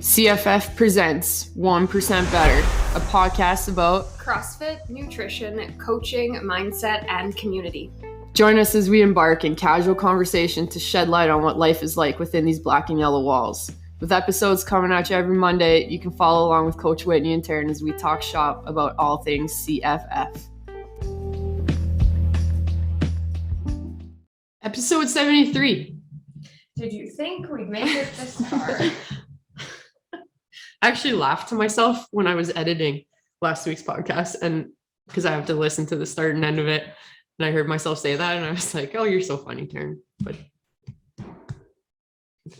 CFF presents 1% Better, a podcast about CrossFit, nutrition, coaching, mindset, and community. Join us as we embark in casual conversation to shed light on what life is like within these black and yellow walls. With episodes coming at you every Monday, you can follow along with Coach Whitney and Taryn as we talk shop about all things CFF. Episode 73. Did you think we'd make it this far? I actually laughed to myself when I was editing last week's podcast, and because I have to listen to the start and end of it, and I heard myself say that, and I was like, "Oh, you're so funny, Taryn." But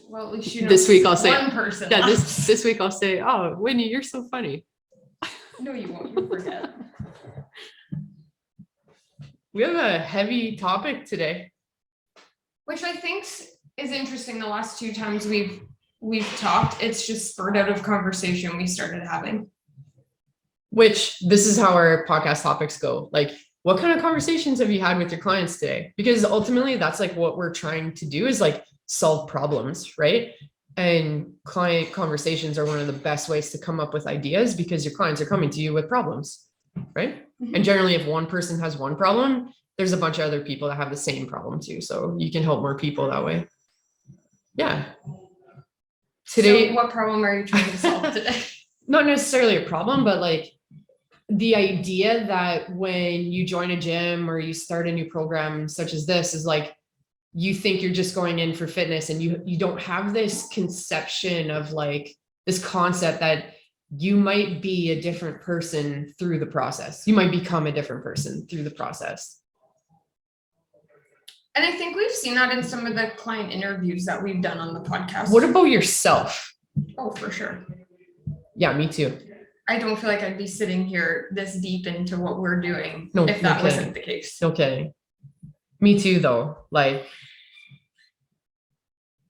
well, at least you know this week I'll say one person. Yeah, this week I'll say, "Oh, Whitney, you're so funny." No, you won't. You'll forget. We have a heavy topic today, which I think is interesting. The last two times we've talked, it's just spurred out of conversation we started having. Which this is how our podcast topics go. Like, what kind of conversations have you had with your clients today? Because ultimately that's like what we're trying to do is like solve problems, right? And client conversations are one of the best ways to come up with ideas because your clients are coming to you with problems, right? Mm-hmm. And generally if one person has one problem, there's a bunch of other people that have the same problem too. So you can help more people that way. Yeah. Today, so what problem are you trying to solve today? Not necessarily a problem, but like the idea that when you join a gym or you start a new program such as this is like, you think you're just going in for fitness and you don't have this conception of like this concept that you might be a different person through the process. You might become a different person through the process. And I think we've seen that in some of the client interviews that we've done on the podcast. What about yourself? Oh, for sure. Yeah, me too. I don't feel like I'd be sitting here this deep into what we're doing if that wasn't the case. No kidding. Me too, though. Like,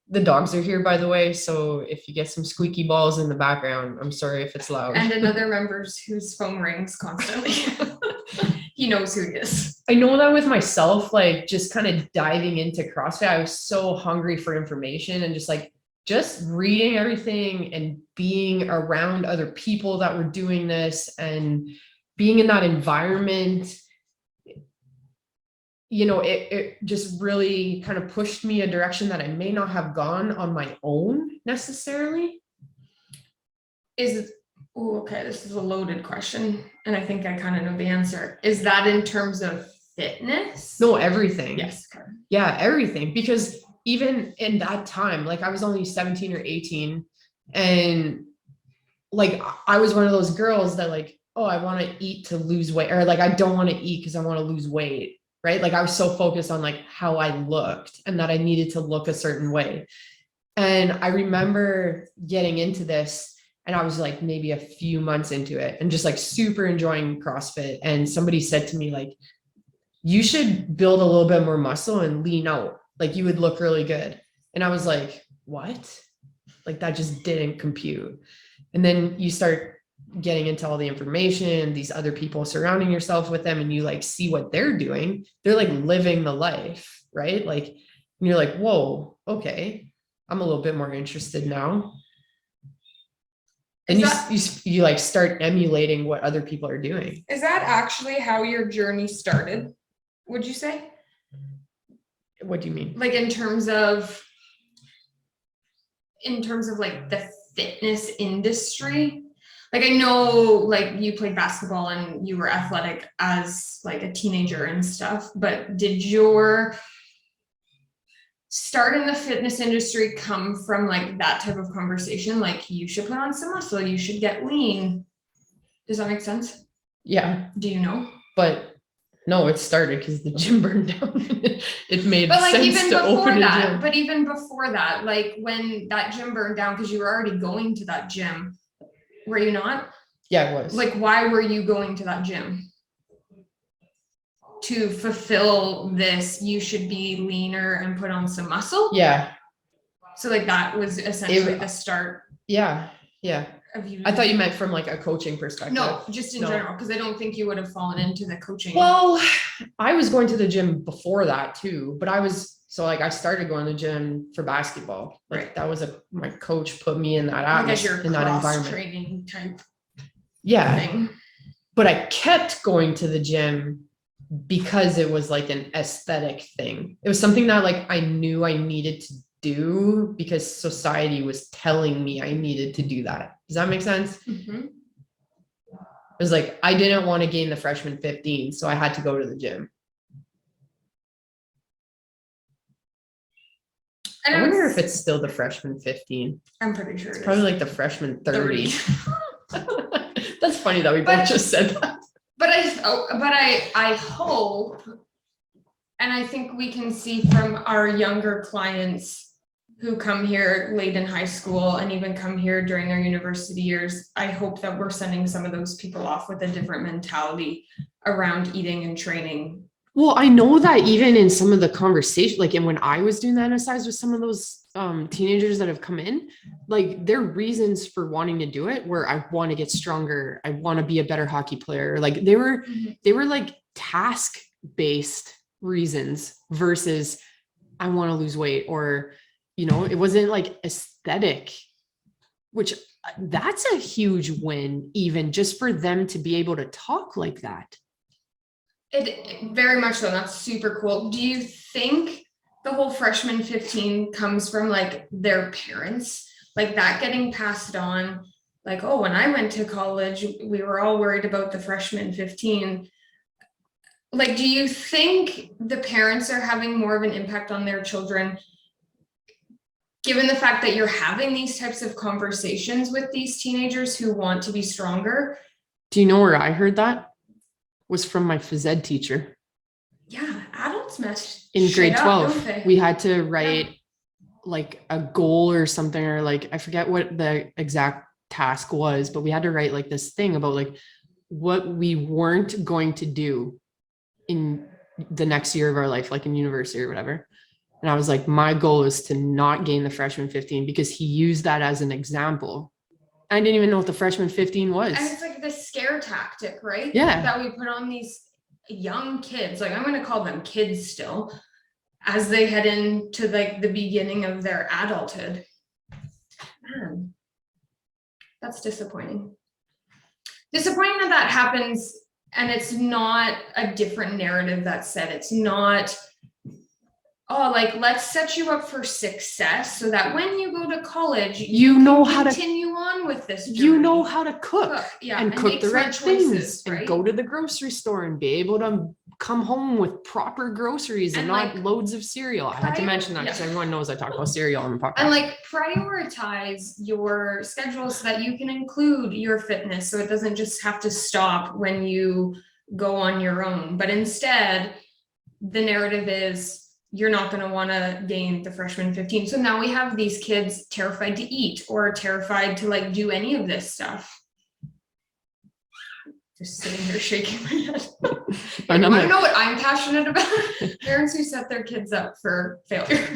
the dogs are here, by the way. So if you get some squeaky balls in the background, I'm sorry if it's loud. And another member whose phone rings constantly. He knows who he is. I know that with myself, like just kind of diving into CrossFit, I was so hungry for information and just reading everything and being around other people that were doing this and being in that environment, you know, it just really kind of pushed me a direction that I may not have gone on my own necessarily. Okay, this is a loaded question, and I think I kind of know the answer. Is that in terms of fitness? No, everything. Yes. Okay. Yeah, everything. Because even in that time, like I was only 17 or 18, and like I was one of those girls that like, oh, I want to eat to lose weight, or like I don't want to eat because I want to lose weight, right? Like I was so focused on like how I looked and that I needed to look a certain way. And I remember getting into this, and I was like maybe a few months into it and just like super enjoying CrossFit. And somebody said to me, like, you should build a little bit more muscle and lean out. Like you would look really good. And I was like, what? Like that just didn't compute. And then you start getting into all the information, these other people surrounding yourself with them, and you like see what they're doing. They're like living the life, right? Like, and you're like, whoa, okay, I'm a little bit more interested now. And you like start emulating what other people are doing. Is that actually how your journey started? Would you say? What do you mean? Like in terms of like the fitness industry? Like I know like you played basketball and you were athletic as like a teenager and stuff, but did your start in the fitness industry come from like that type of conversation? Like you should put on some muscle, you should get lean. Does that make sense? Yeah. Do you know? But no, it started because the gym burned down. It made but like sense even to before open that, a gym. But even before that, like when that gym burned down, because you were already going to that gym, were you not? Yeah, it was. Like, why were you going to that gym? To fulfill this, you should be leaner and put on some muscle. Yeah. So like that was essentially the start. Yeah. Of you. I thought you meant from like a coaching perspective. No, just in general, because I don't think you would have fallen into the coaching. Well, I was going to the gym before that too, but I was So like I started going to the gym for basketball. Like Right. that was my coach put me in that Like as your atmosphere, in that environment. training type Yeah. thing. But I kept going to the gym because it was like an aesthetic thing. It was something that like I knew I needed to do because society was telling me I needed to do that. Does that make sense? Mm-hmm. It was like I didn't want to gain the freshman 15, so I had to go to the gym. I wonder if it's still the freshman 15. I'm pretty sure it's probably like the freshman 30. 30. That's funny that we both just said that. But I hope, and I think we can see from our younger clients who come here late in high school and even come here during their university years, I hope that we're sending some of those people off with a different mentality around eating and training. Well, I know that even in some of the conversation, like, and when I was doing the exercise with some of those teenagers that have come in, like their reasons for wanting to do it were, I want to get stronger. I want to be a better hockey player. Like they were like task-based reasons versus I want to lose weight, or, you know, it wasn't like aesthetic, which that's a huge win, even just for them to be able to talk like that. It very much so. That's super cool. Do you think the whole freshman 15 comes from like their parents, like that getting passed on? Like, oh, when I went to college, we were all worried about the freshman 15. Like, do you think the parents are having more of an impact on their children, given the fact that you're having these types of conversations with these teenagers who want to be stronger? Do you know where I heard that? Was from my phys ed teacher. Yeah, adults mess in grade 12. Up, we had to write like a goal or something, or like I forget what the exact task was, but we had to write like this thing about like what we weren't going to do in the next year of our life, like in university or whatever. And I was like, my goal is to not gain the freshman 15, because he used that as an example. I didn't even know what the freshman 15 was. And it's like the scare tactic, right? Yeah. That we put on these young kids, like I'm going to call them kids still, as they head into like the beginning of their adulthood. Man, that's disappointing. Disappointing that happens, and it's not a different narrative that's said. It's not, oh, like let's set you up for success so that when you go to college, you know how to continue on with this journey. You know how to cook yeah, and cook the right choices, things, right? And go to the grocery store and be able to come home with proper groceries and not like, loads of cereal. I had to mention that because everyone knows I talk about cereal on the podcast. And like prioritize your schedule so that you can include your fitness, so it doesn't just have to stop when you go on your own. But instead, the narrative is you're not going to want to gain the freshman 15. So now we have these kids terrified to eat or terrified to like do any of this stuff. Just sitting here shaking my head. I want to know what I'm passionate about? Parents who set their kids up for failure.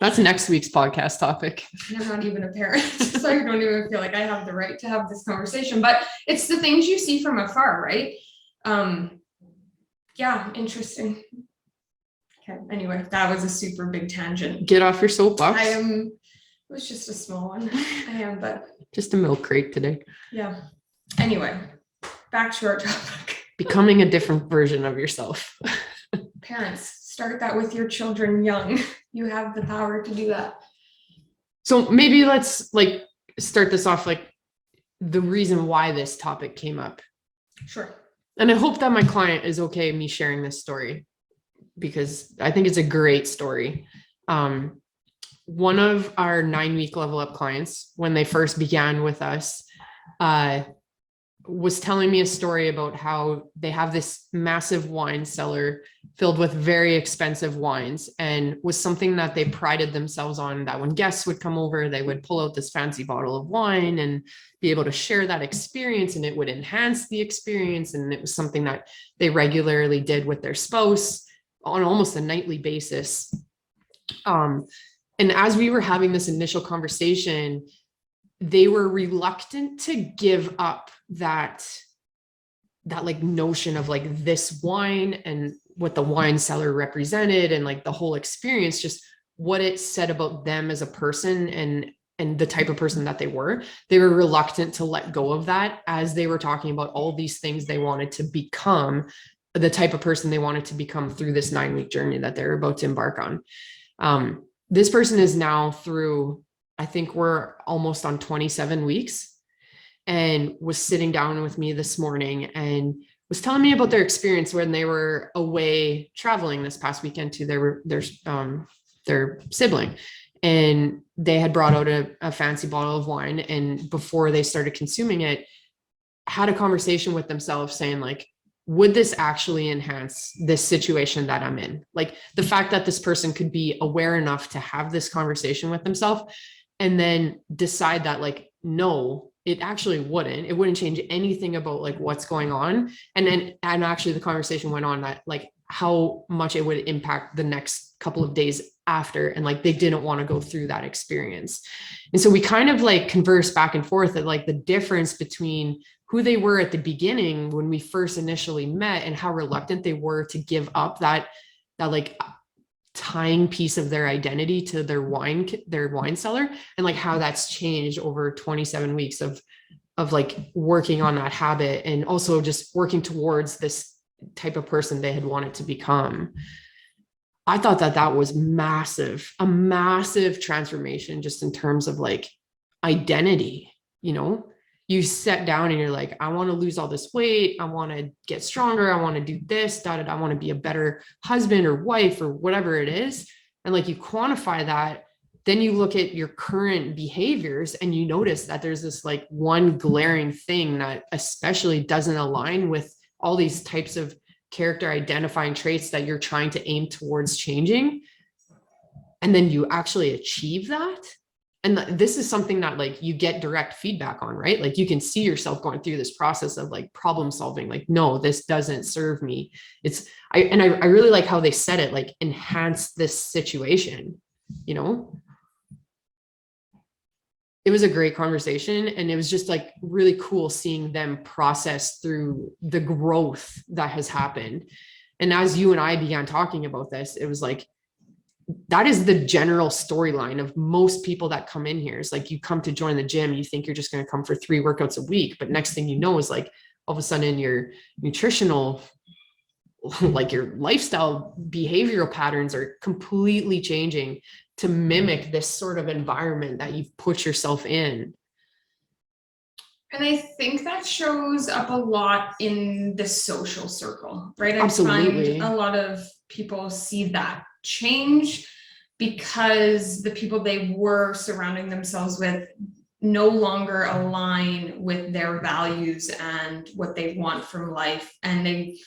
That's next week's podcast topic. I'm not even a parent, so I don't even feel like I have the right to have this conversation, but it's the things you see from afar, right? Yeah, interesting. Okay, anyway, that was a super big tangent. Get off your soapbox. It was just a small one. But just a milk crate today. Yeah. Anyway, back to our topic. Becoming a different version of yourself. Parents, start that with your children young. You have the power to do that. So maybe let's like start this off, like the reason why this topic came up. Sure. And I hope that my client is okay me sharing this story, because I think it's a great story. One of our 9-week level up clients, when they first began with us, was telling me a story about how they have this massive wine cellar filled with very expensive wines, and was something that they prided themselves on, that when guests would come over, they would pull out this fancy bottle of wine and be able to share that experience, and it would enhance the experience. And it was something that they regularly did with their spouse on almost a nightly basis. And as we were having this initial conversation, they were reluctant to give up that like notion of like this wine and what the wine cellar represented and like the whole experience, just what it said about them as a person and the type of person that they were reluctant to let go of that as they were talking about all these things they wanted to become, the type of person they wanted to become through this 9-week journey that they're about to embark on. This person is now through, I think we're almost on 27 weeks, and was sitting down with me this morning and was telling me about their experience when they were away traveling this past weekend to their sibling. And they had brought out a fancy bottle of wine. And before they started consuming it, had a conversation with themselves saying like, would this actually enhance this situation that I'm in? Like the fact that this person could be aware enough to have this conversation with themselves and then decide that like, no, it actually wouldn't. It wouldn't change anything about like what's going on. And actually the conversation went on that like how much it would impact the next couple of days after. And like they didn't want to go through that experience. And so we kind of like conversed back and forth at like the difference between who they were at the beginning when we first initially met and how reluctant they were to give up that like tying piece of their identity to their wine cellar, and like how that's changed over 27 weeks of like working on that habit and also just working towards this type of person they had wanted to become. I thought that was massive, a massive transformation just in terms of like identity. You sit down and you're like, I want to lose all this weight. I want to get stronger. I want to do this, I want to be a better husband or wife or whatever it is. And like you quantify that, then you look at your current behaviors and you notice that there's this like one glaring thing that especially doesn't align with all these types of character identifying traits that you're trying to aim towards changing. And then you actually achieve that. And this is something that like you get direct feedback on, right? Like you can see yourself going through this process of like problem solving, like, no, this doesn't serve me. I really like how they said it, like enhance this situation, It was a great conversation. And it was just like really cool seeing them process through the growth that has happened. And as you and I began talking about this, it was like, that is the general storyline of most people that come in here. Is like you come to join the gym, you think you're just going to come for 3 workouts a week, but next thing you know is like all of a sudden your nutritional, like your lifestyle behavioral patterns are completely changing to mimic this sort of environment that you've put yourself in. And I think that shows up a lot in the social circle, right? Absolutely. I find a lot of people see that change because the people they were surrounding themselves with no longer align with their values and what they want from life. And they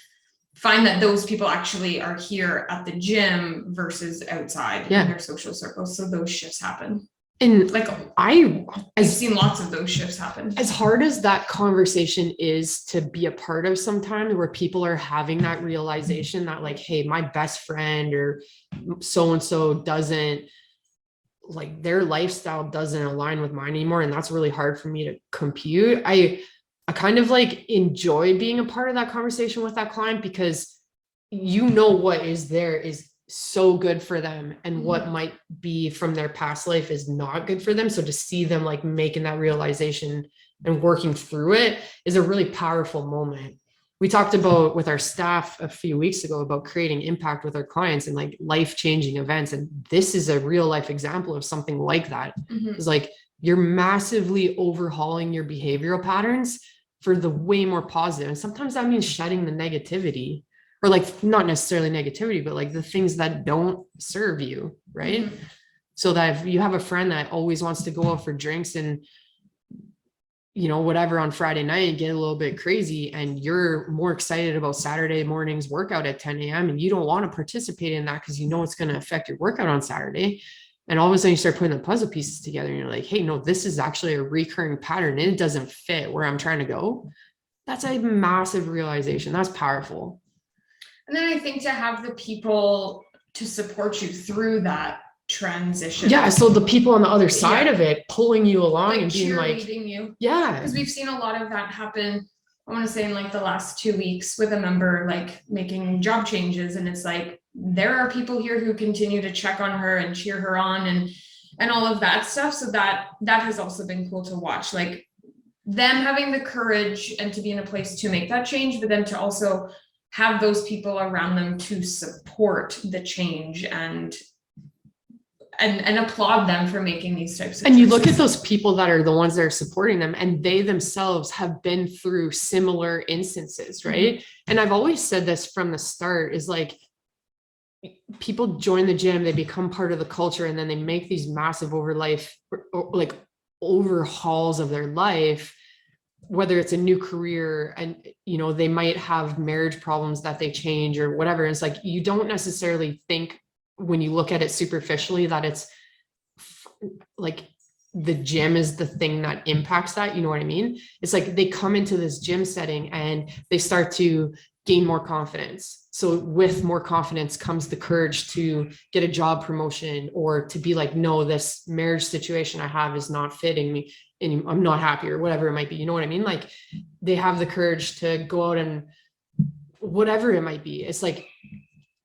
find that those people actually are here at the gym versus outside in their social circles. So those shifts happen. And like I've seen lots of those shifts happen. As hard as that conversation is to be a part of sometimes, where people are having that realization that like, hey, my best friend or so-and-so doesn't, like their lifestyle doesn't align with mine anymore. And that's really hard for me to compute. I kind of like enjoy being a part of that conversation with that client because what is there is so good for them, and what might be from their past life is not good for them. So to see them like making that realization and working through it is a really powerful moment. We talked about with our staff a few weeks ago about creating impact with our clients and like life-changing events. And this is a real life example of something like that. It's like you're massively overhauling your behavioral patterns for the way more positive. And sometimes that means shedding the negativity, or like not necessarily negativity, but like the things that don't serve you, right? So that if you have a friend that always wants to go out for drinks and whatever on Friday night and get a little bit crazy, and you're more excited about Saturday morning's workout at 10 a.m. and you don't want to participate in that because it's going to affect your workout on Saturday. And all of a sudden you start putting the puzzle pieces together and you're like, hey, no, this is actually a recurring pattern and it doesn't fit where I'm trying to go. That's a massive realization. That's powerful. And then I think to have the people to support you through that transition. Yeah. So the people on the other side of it pulling you along and being like, you. yeah. Because we've seen a lot of that happen I want to say in like the last 2 weeks with a member, like making job changes. And it's like, there are people here who continue to check on her and cheer her on and all of that stuff. So that has also been cool to watch, like them having the courage and to be in a place to make that change, but then to also have those people around them to support the change and applaud them for making these types of And you look choices. at those people that are the ones that are supporting them, and they themselves have been through similar instances, right? And I've always said this from the start is like, people join the gym, they become part of the culture, and then they make these massive overhauls of their life, whether it's a new career, and they might have marriage problems that they change or whatever. It's like, you don't necessarily think, when you look at it superficially, that it's like the gym is the thing that impacts that. You know what I mean? It's like they come into this gym setting and they start to gain more confidence. So with more confidence comes the courage to get a job promotion, or to be like, no, this marriage situation I have is not fitting me and I'm not happy, or whatever it might be. You know what I mean? Like, they have the courage to go out and whatever it might be. It's like,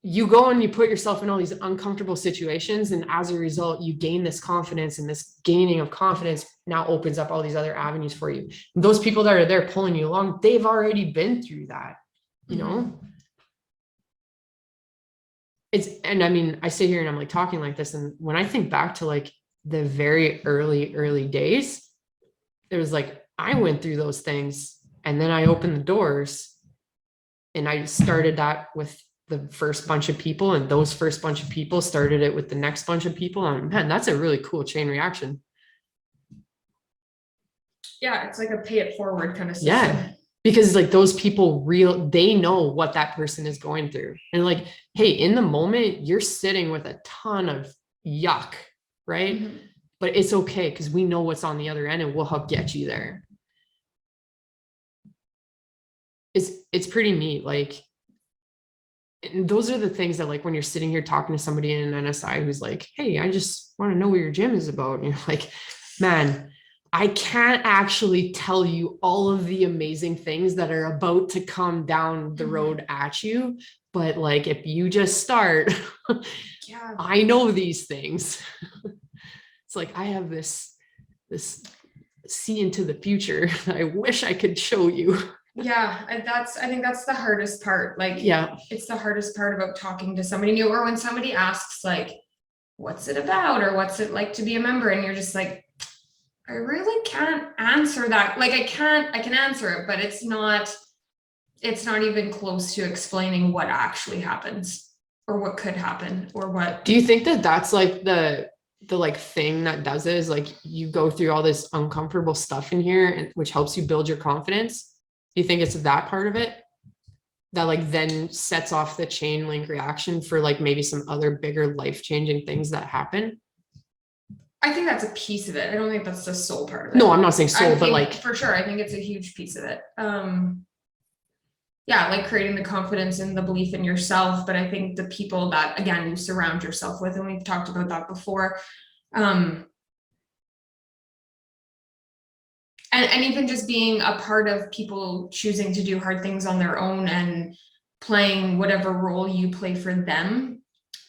you go and you put yourself in all these uncomfortable situations, and as a result, you gain this confidence, and this gaining of confidence now opens up all these other avenues for you. And those people that are there pulling you along, they've already been through that, and I mean, I sit here and I'm like talking like this, and when I think back to like the very early days, it was like, I went through those things, and then I opened the doors, and I started that with the first bunch of people, and those first bunch of people started it with the next bunch of people. And man, that's a really cool chain reaction. Yeah, it's like a pay it forward kind of system. Yeah, because like those people they know what that person is going through, and like, hey, in the moment you're sitting with a ton of yuck, right? But it's okay, because we know what's on the other end, and we'll help get you there. It's pretty neat. Like, and those are the things that, like, when you're sitting here talking to somebody in an NSI who's like, hey, I just want to know what your gym is about, and you're like, man, I can't actually tell you all of the amazing things that are about to come down the road at you, but like, if you just start, Yeah, I know these things. It's like, I have this see into the future that I wish I could show you. Yeah, and I think that's the hardest part. Like, Yeah, it's the hardest part about talking to somebody new, or when somebody asks like, what's it about, or what's it like to be a member, and you're just like, I really can't answer that. Like, I can answer it, but it's not even close to explaining what actually happens, or what could happen, or what. do you think that that's like the like thing that does it, is like, you go through all this uncomfortable stuff in here, and which helps you build your confidence? Do you think it's that part of it that like then sets off the chain link reaction for like maybe some other bigger life-changing things that happen? I think that's a piece of it. I don't think that's the sole part of it. No, I'm not saying I soul, but think, like, for sure, I think it's a huge piece of it. Yeah, like creating the confidence and the belief in yourself. But I think the people that, again, you surround yourself with, and we've talked about that before, and even just being a part of people choosing to do hard things on their own and playing whatever role you play for them,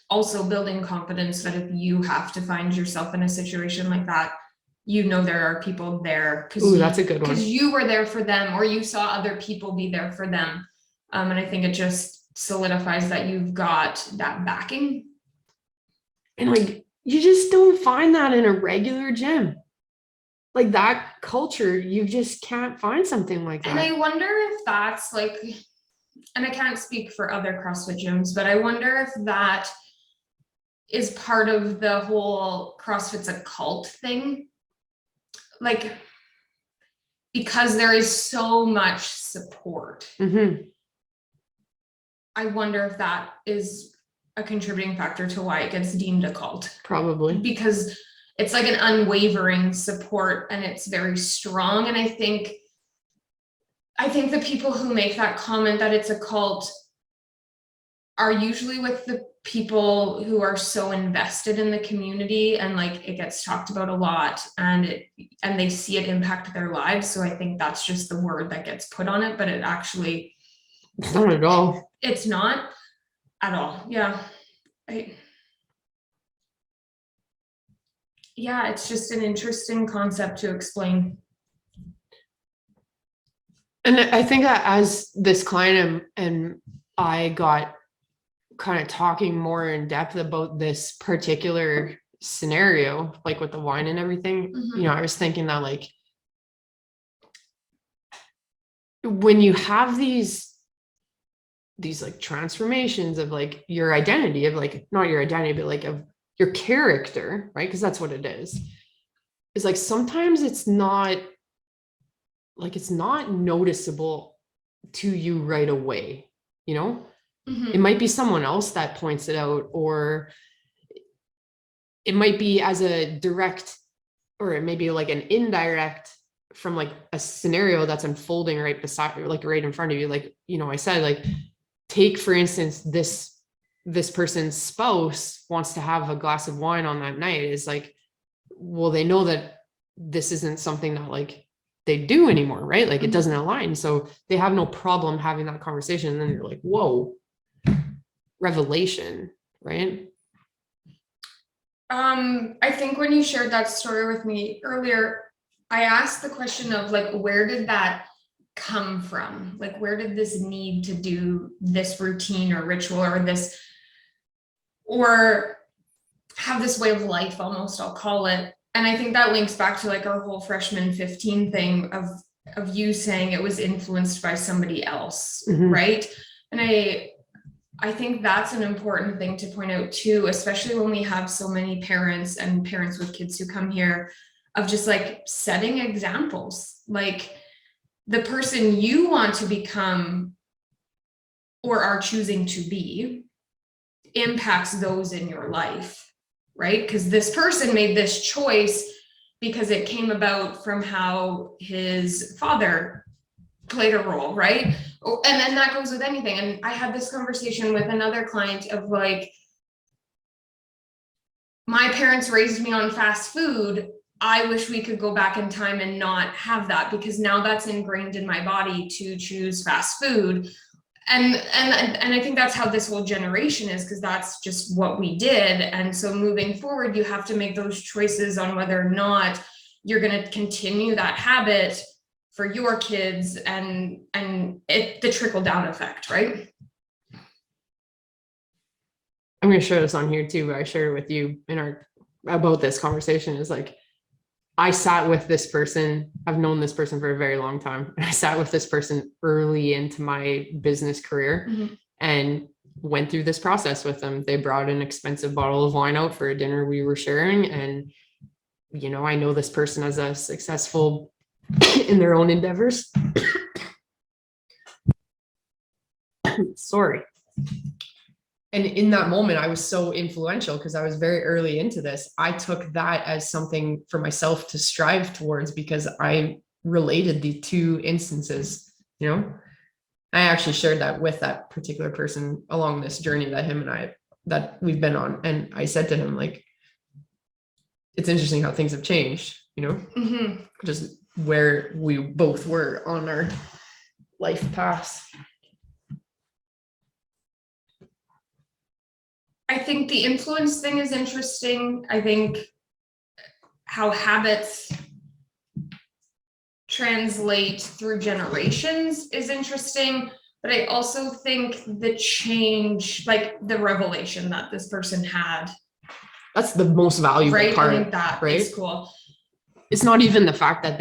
also building confidence that if you have to find yourself in a situation like that, there are people there ooh, that's a good one, because you were there for them, or you saw other people be there for them. And I think it just solidifies that you've got that backing. and like, you just don't find that in a regular gym. Like, that culture, you just can't find something like that. And I wonder if that's like, and I can't speak for other CrossFit gyms, but I wonder if that is part of the whole CrossFit's a cult thing. Like, because there is so much support. I wonder if that is a contributing factor to why it gets deemed a cult. Probably. Because it's like an unwavering support, and it's very strong. And I think the people who make that comment that it's a cult are usually with the people who are so invested in the community, and like it gets talked about a lot, and they see it impact their lives. So I think that's just the word that gets put on it, but it actually, It's not at all. it's not at all. Yeah. Yeah, it's just an interesting concept to explain. And I think that as this client and I got kind of talking more in depth about this particular scenario, like with the wine and everything, Mhm. I was thinking that like when you have these like transformations of like your identity, of like not your identity, but like of your character, right? Because that's what it is like sometimes it's not noticeable to you right away, Mhm. it might be someone else that points it out, or it might be as a direct, or it may be like an indirect from like a scenario that's unfolding right beside, like right in front of you. Like, I said, like, take for instance, this person's spouse wants to have a glass of wine on that night, is like, well, they know that this isn't something that like they do anymore, right? Like it doesn't align. So they have no problem having that conversation. And then you're like, whoa, revelation, right? I think when you shared that story with me earlier, I asked the question of like, where did that come from? Like, where did this need to do this routine or ritual or this, or have this way of life almost, I'll call it. And I think that links back to like our whole freshman 15 thing of you saying it was influenced by somebody else, right? And I think that's an important thing to point out too, especially when we have so many parents and parents with kids who come here, of just like setting examples. Like the person you want to become or are choosing to be impacts those in your life, right? Because this person made this choice because it came about from how his father played a role, right? And then that goes with anything. And I had this conversation with another client of like, my parents raised me on fast food. I wish we could go back in time and not have that, because now that's ingrained in my body to choose fast food. And I think that's how this whole generation is, because that's just what we did. And so moving forward, you have to make those choices on whether or not you're going to continue that habit for your kids, and the trickle down effect, right? I'm going to share this on here too, but I shared it with you about this conversation, is like, I sat with this person. I've known this person for a very long time. I sat with this person early into my business career and went through this process with them. They brought an expensive bottle of wine out for a dinner we were sharing. And, I know this person as a successful in their own endeavors. Sorry. And in that moment, I was so influential because I was very early into this. I took that as something for myself to strive towards, because I related the two instances, I actually shared that with that particular person along this journey that we've been on. And I said to him, like, it's interesting how things have changed, just where we both were on our life paths. I think the influence thing is interesting. I think how habits translate through generations is interesting, but I also think the change, like the revelation that this person had, that's the most valuable part. I think that right? is cool. It's not even the fact that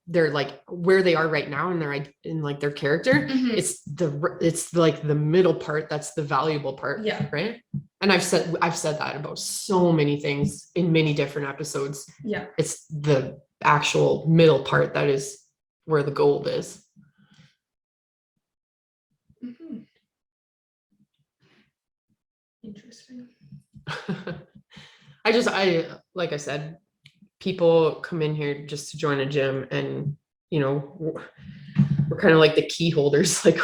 they're like where they are right now and they're in like their character. It's like the middle part that's the valuable part. Yeah. Right. And I've said that about so many things in many different episodes. Yeah. It's the actual middle part that is where the gold is. Interesting. Like I said, people come in here just to join a gym, and we're kind of like the key holders. Like,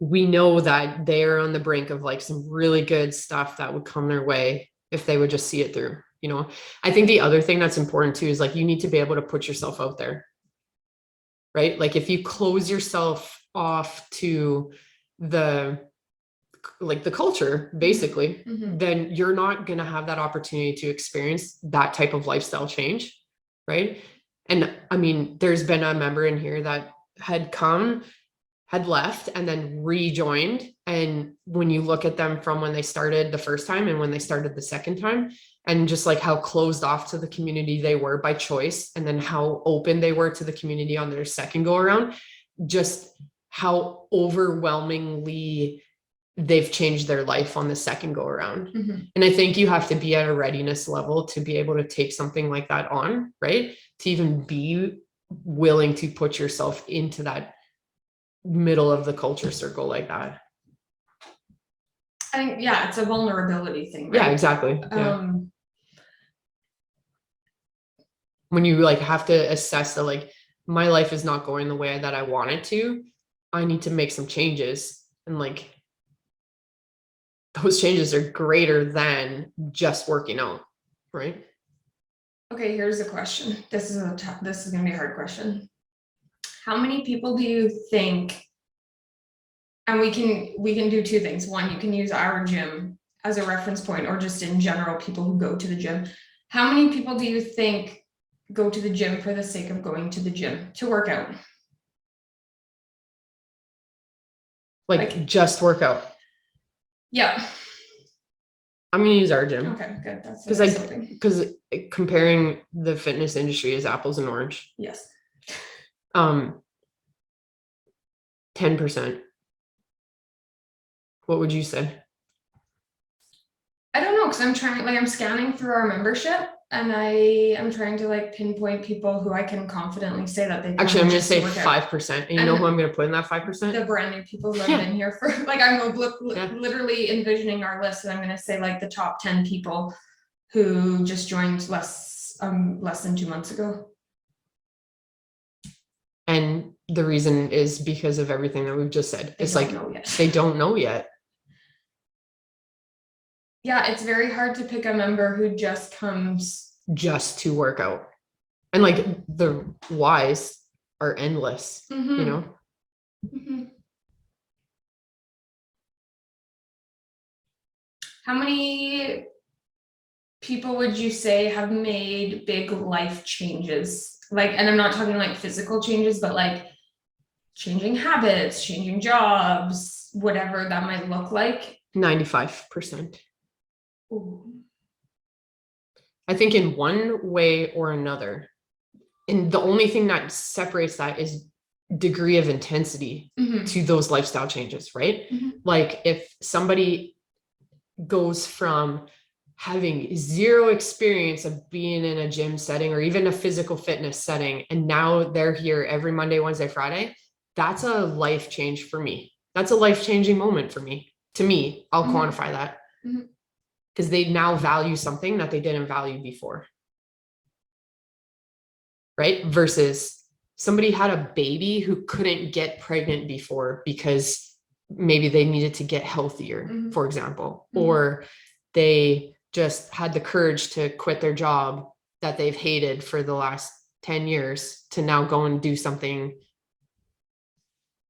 we know that they're on the brink of like some really good stuff that would come their way if they would just see it through, you know. I think the other thing that's important too is like you need to be able to put yourself out there, right? Like if you close yourself off to the like the culture basically, then you're not going to have that opportunity to experience that type of lifestyle change, right? And I mean, there's been a member in here that had left and then rejoined. And when you look at them from when they started the first time and when they started the second time, and just like how closed off to the community they were by choice, and then how open they were to the community on their second go around, just how overwhelmingly they've changed their life on the second go around. And I think you have to be at a readiness level to be able to take something like that on, right? To even be willing to put yourself into that middle of the culture circle like that. I think, yeah, it's a vulnerability thing, right? Yeah, exactly. Yeah. When you like have to assess that like my life is not going the way that I want it to, I need to make some changes, and like those changes are greater than just working out, right? Okay, here's a question. This is gonna be a hard question. How many people do you think, and we can do two things. One, you can use our gym as a reference point, or just in general, people who go to the gym. How many people do you think go to the gym for the sake of going to the gym to work out? Like just work out. Yeah. I'm gonna use our gym. Okay, good. That's because comparing the fitness industry is apples and orange. Yes. 10%. What would you say? I don't know, because I'm scanning through our membership, and I am trying to like pinpoint people who I can confidently say that they actually, I'm gonna say 5%. And you know who I'm gonna put in that 5%? The brand new people who have been here for like, I'm literally envisioning our list, and I'm gonna say like the top 10 people who just joined less than 2 months ago. And the reason is because of everything that we've just said. It's like they don't know yet. Yeah, it's very hard to pick a member who just comes just to work out. And like the whys are endless, you know? How many people would you say have made big life changes? Like, and I'm not talking like physical changes, but like changing habits, changing jobs, whatever that might look like. 95%. Ooh. I think in one way or another. And the only thing that separates that is degree of intensity to those lifestyle changes, right? Like if somebody goes from having zero experience of being in a gym setting or even a physical fitness setting, and now they're here every Monday, Wednesday, Friday, that's a life change for me. That's a life-changing moment for me. To me, I'll quantify that because they now value something that they didn't value before. Right? Versus somebody had a baby who couldn't get pregnant before because maybe they needed to get healthier, for example, or they just had the courage to quit their job that they've hated for the last 10 years to now go and do something,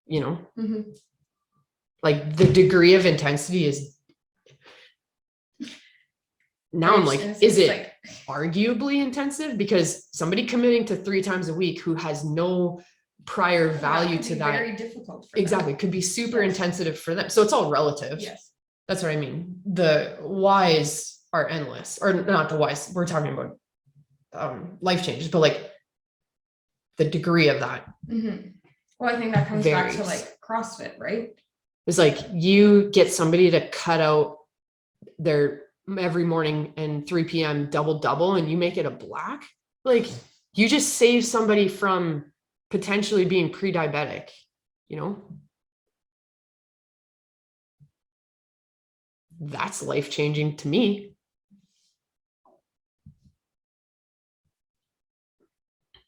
you know, like the degree of intensity is now I'm like, is it like arguably intensive? Because somebody committing to 3 times a week who has no prior value to that, very difficult for exactly, them. could be super intensive for them. So it's all relative. Yes. That's what I mean. The whys are endless, or not the whys. We're talking about life changes, but like the degree of that. Well, I think that comes back to like CrossFit, right? It's like you get somebody to cut out their every morning and 3 p.m. double and you make it a black, like you just save somebody from potentially being pre-diabetic, you know? That's life-changing to me.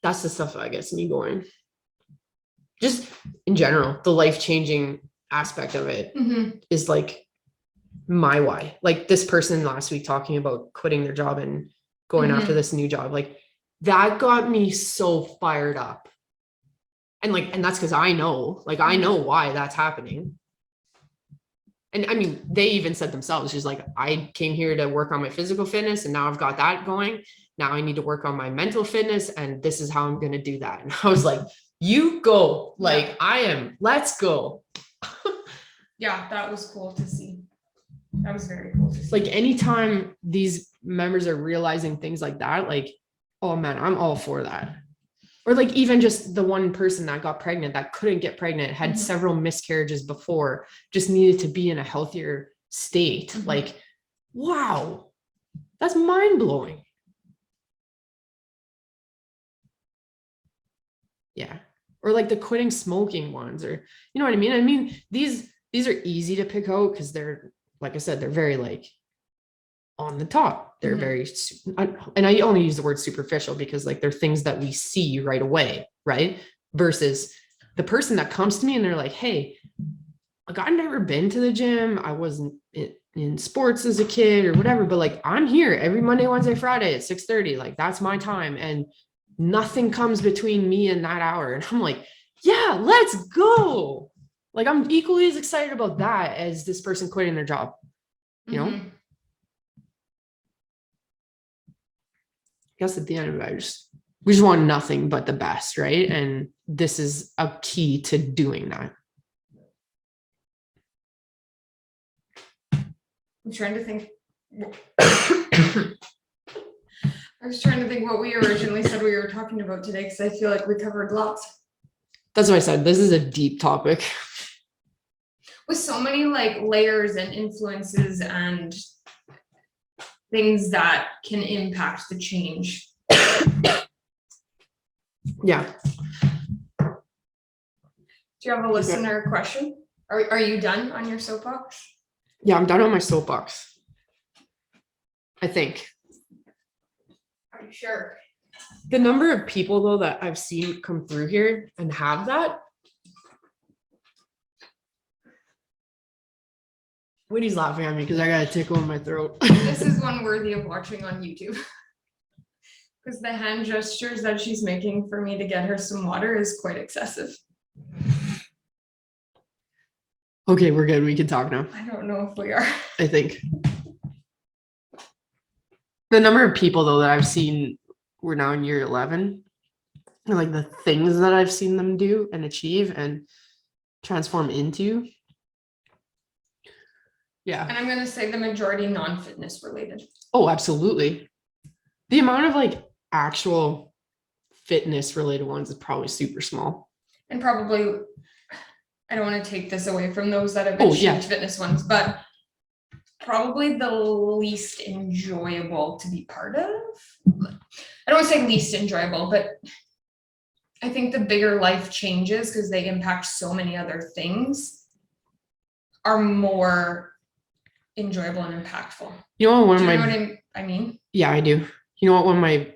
That's the stuff that gets me going. Just in general, the life-changing aspect of it Mhm. is like my why. Like this person last week talking about quitting their job and going after Mhm. this new job, like that got me so fired up. And that's because I know, like, I know why that's happening. And I mean, they even said themselves, she's like, I came here to work on my physical fitness and now I've got that going. Now I need to work on my mental fitness and this is how I'm going to do that. And I was like, you go, like, let's go. Yeah, that was cool to see. That was very cool to see. Like anytime these members are realizing things like that, like, oh man, I'm all for that. Or like even just the one person that got pregnant that couldn't get pregnant, had several miscarriages before, just needed to be in a healthier state. Like, wow, that's mind blowing. Yeah. Or like the quitting smoking ones, or you know what I mean? I mean, these are easy to pick out because they're, like I said, they're very like on the top. They're very, and I only use the word superficial because like they're things that we see right away, right? Versus the person that comes to me and they're like, hey, like I've never been to the gym. I wasn't in sports as a kid or whatever, but like I'm here every Monday, Wednesday, Friday at 6:30. Like that's my time. And nothing comes between me and that hour. And I'm like, yeah, let's go. Like I'm equally as excited about that as this person quitting their job, you know? I guess at the end of it, we just want nothing but the best, right? And this is a key to doing that. I'm trying to think. I was trying to think what we originally said we were talking about today because I feel like we covered lots. That's what I said. This is a deep topic. With so many like layers and influences and things that can impact the change. Yeah. Do you have a listener question? Are you done on your soapbox? Yeah, I'm done on my soapbox. I think. Are you sure? The number of people though that I've seen come through here and have that. Woody's laughing at me because I got a tickle in my throat. This is one worthy of watching on YouTube. Because the hand gestures that she's making for me to get her some water is quite excessive. Okay, we're good. We can talk now. I don't know if we are. I think. The number of people though that I've seen, we're now in year 11, and like the things that I've seen them do and achieve and transform into. Yeah. And I'm going to say the majority non-fitness related. Oh, absolutely. The amount of like actual fitness related ones is probably super small. And probably, I don't want to take this away from those that have achieved fitness ones, but probably the least enjoyable to be part of. I don't want to say least enjoyable, but I think the bigger life changes, because they impact so many other things, are more enjoyable and impactful. You know what? Do you know what I mean? Yeah, I do. You know what? One of my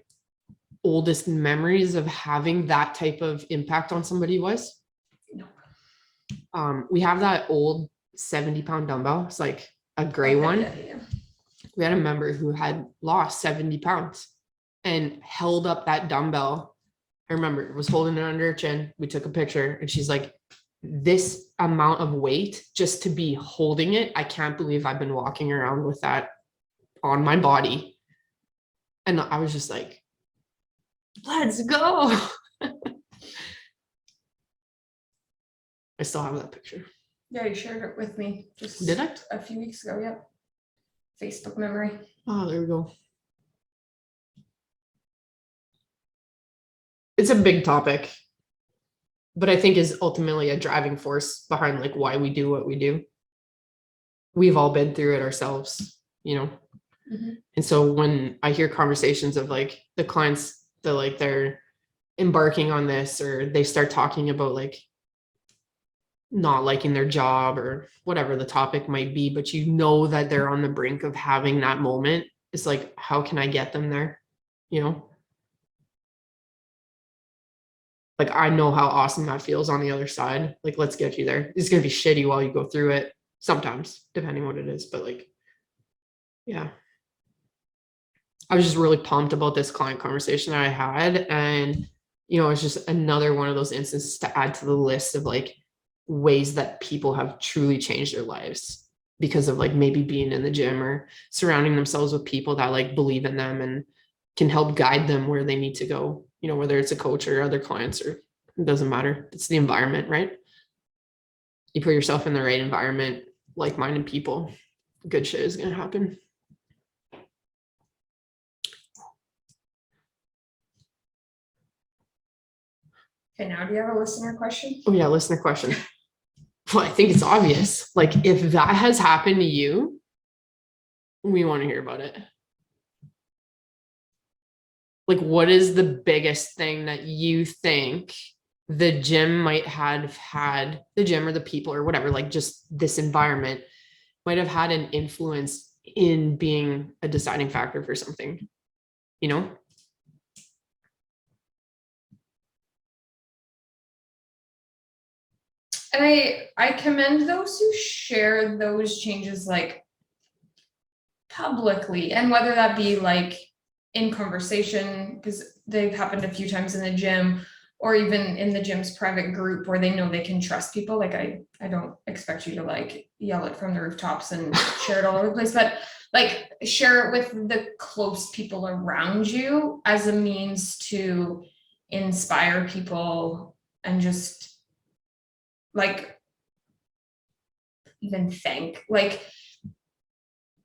oldest memories of having that type of impact on somebody was? No. We have that old 70-pound dumbbell. It's like a gray one. Yeah. We had a member who had lost 70 pounds and held up that dumbbell. I remember was holding it under her chin. We took a picture and she's like, this amount of weight just to be holding it. I can't believe I've been walking around with that on my body. And I was just like, let's go. I still have that picture. Yeah, you shared it with me. Did I? A few weeks ago, yeah. Facebook memory. Oh, there we go. It's a big topic, but I think is ultimately a driving force behind like why we do what we do. We've all been through it ourselves, you know? And so when I hear conversations of like the clients that like they're embarking on this, or they start talking about like not liking their job or whatever the topic might be, but you know that they're on the brink of having that moment, it's like, how can I get them there? You know? Like, I know how awesome that feels on the other side. Like, let's get you there. It's going to be shitty while you go through it sometimes, depending what it is. But like, yeah. I was just really pumped about this client conversation that I had. And, it's just another one of those instances to add to the list of like ways that people have truly changed their lives because of like maybe being in the gym or surrounding themselves with people that like believe in them and can help guide them where they need to go, whether it's a coach or other clients, or it doesn't matter. It's the environment, right? You put yourself in the right environment, like-minded people, good shit is going to happen. Okay, now do you have a listener question? Oh yeah, listener question. Well, I think it's obvious. Like, if that has happened to you, we want to hear about it. Like, what is the biggest thing that you think the gym might have had, the gym or the people or whatever, like just this environment might have had an influence in being a deciding factor for something, And I commend those who share those changes like publicly, and whether that be like in conversation, because they've happened a few times in the gym, or even in the gym's private group where they know they can trust people. Like I don't expect you to like yell it from the rooftops and share it all over the place, but like share it with the close people around you as a means to inspire people and just like even thank, like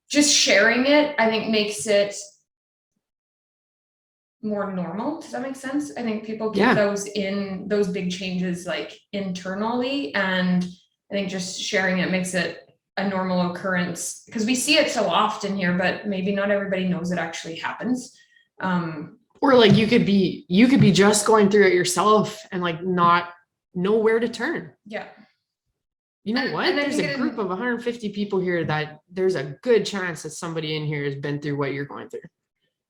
just sharing it, I think makes it more normal. Does that make sense? I think people keep those big changes like internally, and I think just sharing it makes it a normal occurrence, because we see it so often here, but maybe not everybody knows it actually happens. Or like you could be just going through it yourself and like not know where to turn. Yeah. There's a group of 150 people here that there's a good chance that somebody in here has been through what you're going through.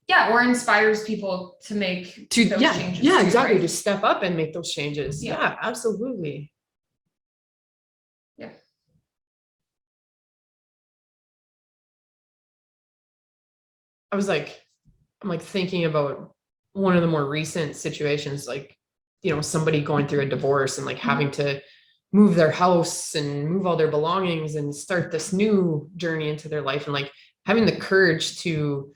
Yeah, or inspires people to make those changes. Yeah, exactly. Right? To step up and make those changes. Yeah, absolutely. Yeah. I'm like thinking about one of the more recent situations, like, somebody going through a divorce and like having to move their house and move all their belongings and start this new journey into their life, and like having the courage to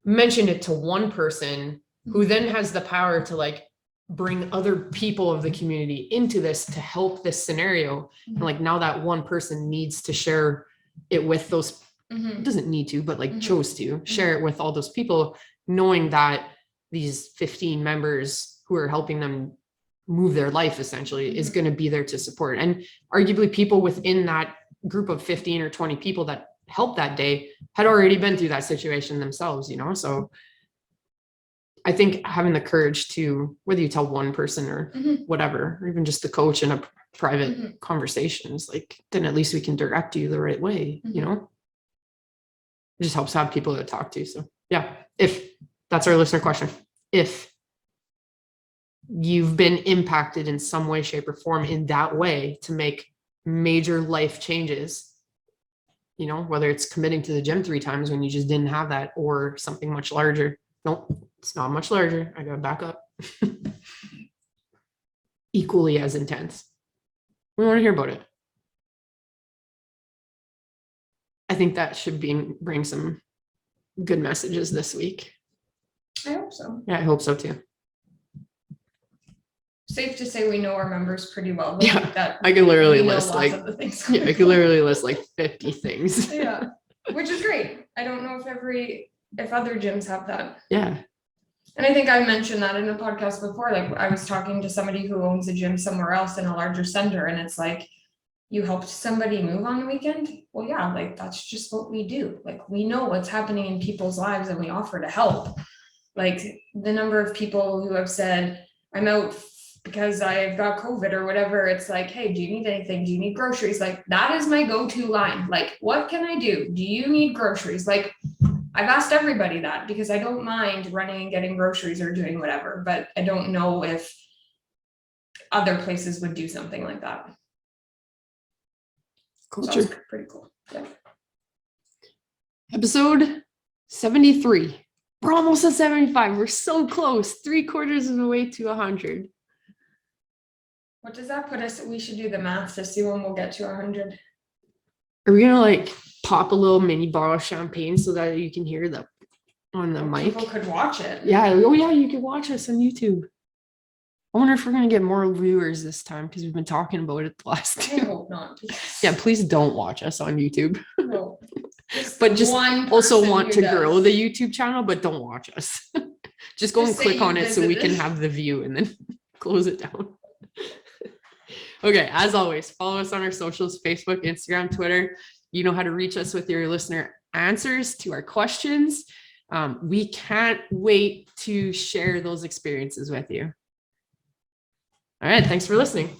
mention it to one person who then has the power to like bring other people of the community into this to help this scenario. And like now that one person needs to share it with those, doesn't need to, but like chose to share it with all those people, knowing that these 15 members who are helping them move their life essentially is going to be there to support. And arguably people within that group of 15 or 20 people that helped that day had already been through that situation themselves, so I think having the courage to, whether you tell one person or whatever, or even just the coach in a private conversations, like then at least we can direct you the right way. It just helps have people to talk to. So yeah, if that's our listener question, if you've been impacted in some way, shape, or form in that way to make major life changes, whether it's committing to the gym 3 times when you just didn't have that, or something much larger. Nope, it's not much larger. I gotta back up. Equally as intense. We want to hear about it. I think that should bring some good messages this week. I hope so. Yeah, I hope so too. Safe to say we know our members pretty well. Yeah, that I could literally list I could literally list like 50 things. Yeah, which is great. I don't know if other gyms have that. Yeah. And I think I mentioned that in a podcast before. Like I was talking to somebody who owns a gym somewhere else in a larger center, and it's like, you helped somebody move on the weekend? Well, yeah, like that's just what we do. Like we know what's happening in people's lives and we offer to help. Like the number of people who have said, I'm out because I've got COVID or whatever. It's like, hey, do you need anything? Do you need groceries? Like that is my go-to line. Like, what can I do? Do you need groceries? Like I've asked everybody that because I don't mind running and getting groceries or doing whatever, but I don't know if other places would do something like that. So Culture. that's pretty cool. Yeah. Episode 73. We're almost at 75. We're so close. 3/4 of the way to 100. What does that put us? We should do the math to see when we'll get to 100. Are we gonna like pop a little mini bottle of champagne so that you can hear the on the mic? People could watch it. Yeah. Oh yeah, you can watch us on YouTube. I wonder if we're gonna get more viewers this time because we've been talking about it the last I two. hope not. Yeah, please don't watch us on YouTube. No. But just one also person want who to does. grow the YouTube channel, but don't watch us. Just go Just and say click you on it so we can visited. have the view and then close it down. Okay, as always, follow us on our socials, Facebook, Instagram, Twitter. You know how to reach us with your listener answers to our questions. We can't wait to share those experiences with you. All right, thanks for listening.